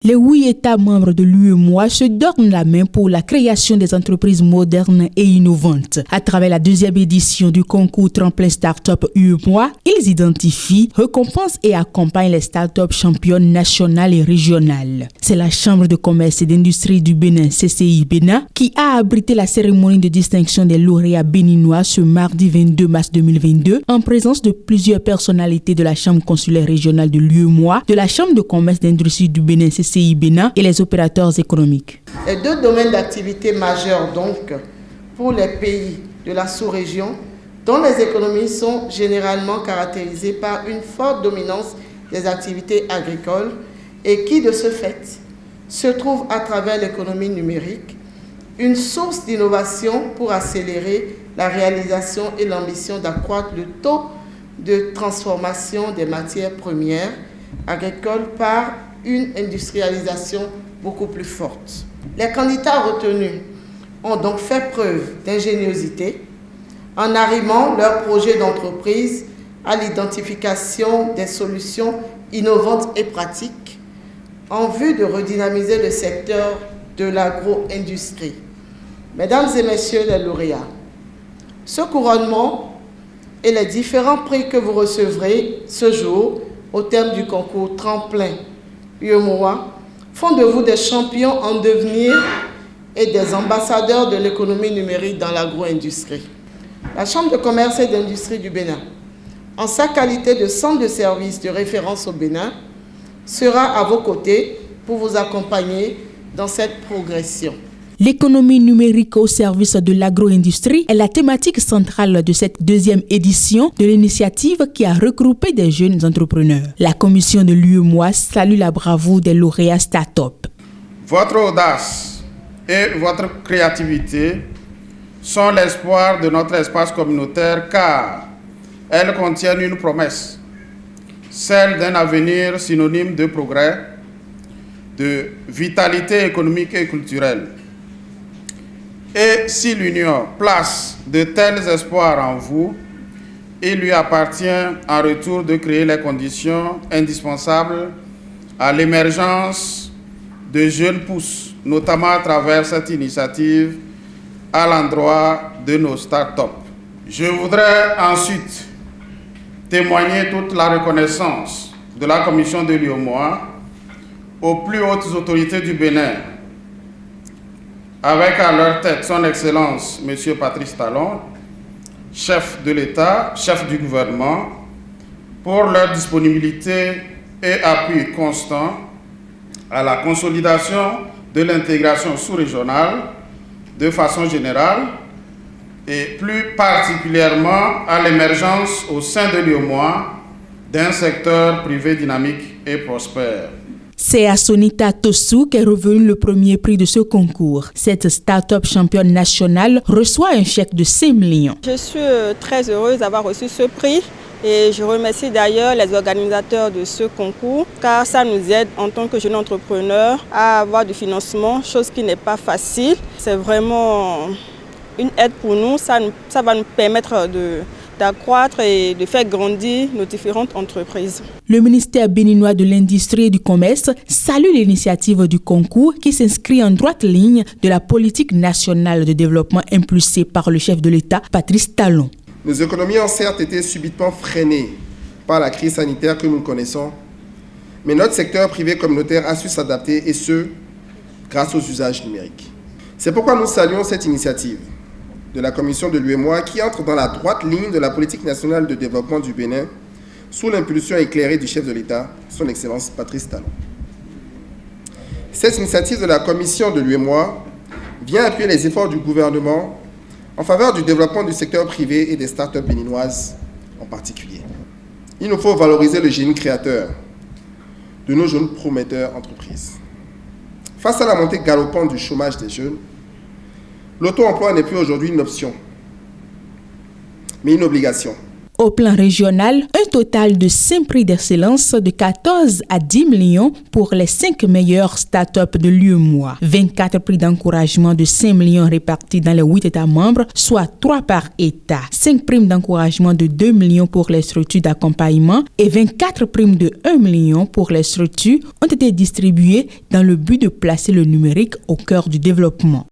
Les 8 États membres de l'UEMOA se donnent la main pour la création des entreprises modernes et innovantes. À travers la deuxième édition du concours Tremplin Startup UEMOA, ils identifient, récompensent et accompagnent les startups championnes nationales et régionales. C'est la Chambre de commerce et d'industrie du Bénin, CCI Bénin, qui a abrité la cérémonie de distinction des lauréats béninois ce mardi 22 mars 2022 en présence de plusieurs personnalités de la Chambre consulaire régionale de l'UEMOA, de la Chambre de commerce et d'industrie du Bénin, CCI Bénin et les opérateurs économiques. Les deux domaines d'activité majeurs donc pour les pays de la sous-région dont les économies sont généralement caractérisées par une forte dominance des activités agricoles et qui de ce fait se trouvent à travers l'économie numérique une source d'innovation pour accélérer la réalisation et l'ambition d'accroître le taux de transformation des matières premières agricoles par une industrialisation beaucoup plus forte. Les candidats retenus ont donc fait preuve d'ingéniosité en arrimant leurs projets d'entreprise à l'identification des solutions innovantes et pratiques en vue de redynamiser le secteur de l'agro-industrie. Mesdames et messieurs les lauréats, ce couronnement et les différents prix que vous recevrez ce jour au terme du concours Tremplin UEMOA font de vous des champions en devenir et des ambassadeurs de l'économie numérique dans l'agro-industrie. La Chambre de commerce et d'industrie du Bénin, en sa qualité de centre de service de référence au Bénin, sera à vos côtés pour vous accompagner dans cette progression. L'économie numérique au service de l'agro-industrie est la thématique centrale de cette deuxième édition de l'initiative qui a regroupé des jeunes entrepreneurs. La commission de l'UEMOA salue la bravoure des lauréats start-up. Votre audace et votre créativité sont l'espoir de notre espace communautaire car elles contiennent une promesse, celle d'un avenir synonyme de progrès, de vitalité économique et culturelle. Et si l'Union place de tels espoirs en vous, il lui appartient en retour de créer les conditions indispensables à l'émergence de jeunes pousses, notamment à travers cette initiative à l'endroit de nos start-up. Je voudrais ensuite témoigner toute la reconnaissance de la commission de l'UEMOA aux plus hautes autorités du Bénin, avec à leur tête son Excellence, M. Patrice Talon, chef de l'État, chef du gouvernement, pour leur disponibilité et appui constant à la consolidation de l'intégration sous-régionale de façon générale et plus particulièrement à l'émergence au sein de l'UEMOA d'un secteur privé dynamique et prospère. C'est à Sonita Tossou qu'est revenu le premier prix de ce concours. Cette start-up championne nationale reçoit un chèque de 5 millions. Je suis très heureuse d'avoir reçu ce prix et je remercie d'ailleurs les organisateurs de ce concours car ça nous aide en tant que jeunes entrepreneurs à avoir du financement, chose qui n'est pas facile. C'est vraiment une aide pour nous, ça va nous permettre d'accroître et de faire grandir nos différentes entreprises. Le ministère béninois de l'Industrie et du Commerce salue l'initiative du concours qui s'inscrit en droite ligne de la politique nationale de développement impulsée par le chef de l'État, Patrice Talon. Nos économies ont certes été subitement freinées par la crise sanitaire que nous connaissons, mais notre secteur privé communautaire a su s'adapter et ce, grâce aux usages numériques. C'est pourquoi nous saluons cette initiative de la commission de l'UEMOA qui entre dans la droite ligne de la politique nationale de développement du Bénin sous l'impulsion éclairée du chef de l'État, son Excellence Patrice Talon. Cette initiative de la commission de l'UEMOA vient appuyer les efforts du gouvernement en faveur du développement du secteur privé et des start-up béninoises en particulier. Il nous faut valoriser le génie créateur de nos jeunes prometteurs entreprises. Face à la montée galopante du chômage des jeunes, l'auto-emploi n'est plus aujourd'hui une option, mais une obligation. Au plan régional, un total de 5 prix d'excellence de 14 à 10 millions pour les 5 meilleures startups de l'UEMOA. 24 prix d'encouragement de 5 millions répartis dans les 8 États membres, soit 3 par État. 5 primes d'encouragement de 2 millions pour les structures d'accompagnement et 24 primes de 1 million pour les structures ont été distribuées dans le but de placer le numérique au cœur du développement.